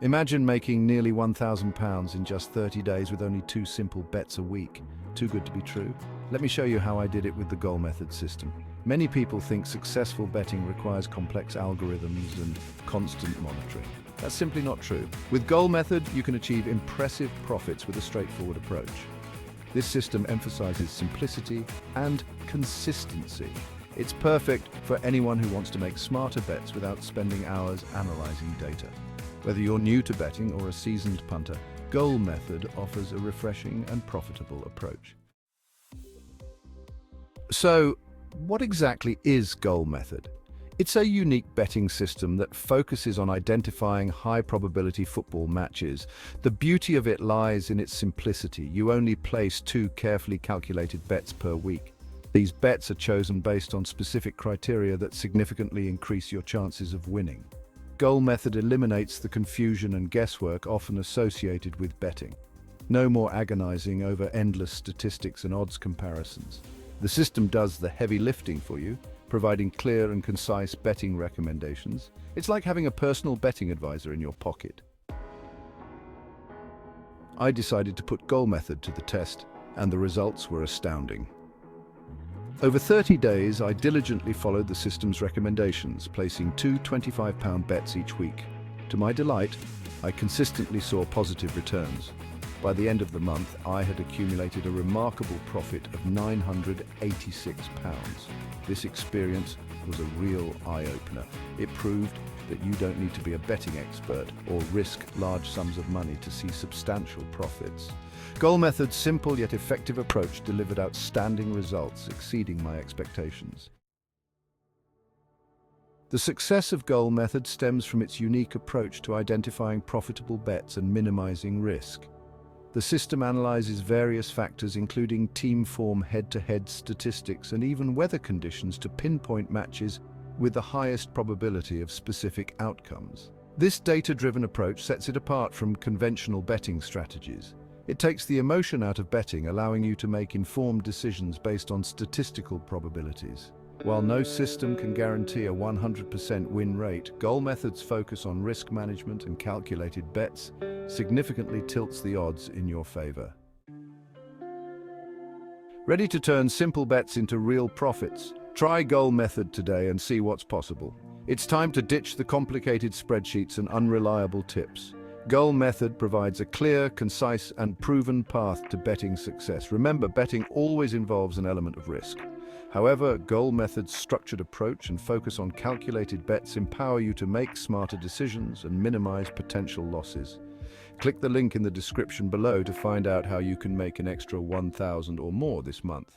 Imagine making nearly £1,000 in just 30 days with only 2 simple bets a week. Too good to be true? Let me show you how I did it with the GoalMethod system. Many people think successful betting requires complex algorithms and constant monitoring. That's simply not true. With GoalMethod, you can achieve impressive profits with a straightforward approach. This system emphasizes simplicity and consistency. It's perfect for anyone who wants to make smarter bets without spending hours analyzing data. Whether you're new to betting or a seasoned punter, GoalMethod offers a refreshing and profitable approach. So, what exactly is GoalMethod? It's a unique betting system that focuses on identifying high-probability football matches. The beauty of it lies in its simplicity. You only place 2 carefully calculated bets per week. These bets are chosen based on specific criteria that significantly increase your chances of winning. GoalMethod eliminates the confusion and guesswork often associated with betting. No more agonizing over endless statistics and odds comparisons. The system does the heavy lifting for you, providing clear and concise betting recommendations. It's like having a personal betting advisor in your pocket. I decided to put GoalMethod to the test, and the results were astounding. Over 30 days, I diligently followed the system's recommendations, placing 2 £25 bets each week. To my delight, I consistently saw positive returns. By the end of the month, I had accumulated a remarkable profit of £986. This experience was a real eye-opener. It proved that you don't need to be a betting expert or risk large sums of money to see substantial profits. GoalMethod's simple yet effective approach delivered outstanding results, exceeding my expectations. The success of GoalMethod stems from its unique approach to identifying profitable bets and minimizing risk. The system analyzes various factors including team form, head-to-head statistics, and even weather conditions to pinpoint matches with the highest probability of specific outcomes. This data-driven approach sets it apart from conventional betting strategies. It takes the emotion out of betting, allowing you to make informed decisions based on statistical probabilities. While no system can guarantee a 100% win rate, GoalMethod's focus on risk management and calculated bets significantly tilts the odds in your favor. Ready to turn simple bets into real profits? Try GoalMethod today and see what's possible. It's time to ditch the complicated spreadsheets and unreliable tips. GoalMethod provides a clear, concise, and proven path to betting success. Remember, betting always involves an element of risk. However, GoalMethod's structured approach and focus on calculated bets empower you to make smarter decisions and minimize potential losses. Click the link in the description below to find out how you can make an extra 1,000 or more this month.